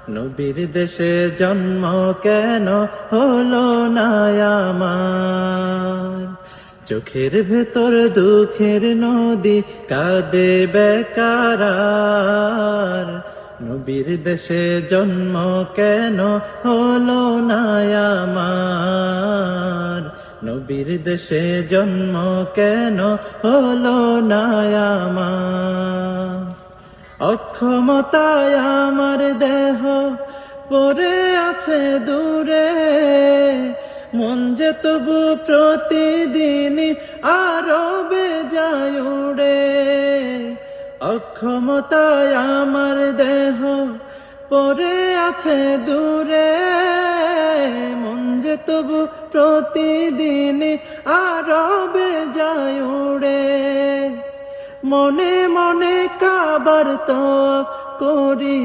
নবীর দেশে জন্ম কেন হলো না আমার? চোখের ভেতর দুঃখের নদী কাঁদে বেকার। নবীর দেশে জন্ম কেন হলো না আমার? নবীর দেশে জন্ম কেন হলো না আমার? অক্ষমতায় আমার দেহ পড়ে আছে দূরে, মন যে তবু প্রতিদিনই আরো বেজায় উড়ে। অক্ষমতায় আমার দেহ পড়ে আছে দূরে, মন যে তবু প্রতিদিনই আরো বেজায় উড়ে। মনে মনে কাবার তো করি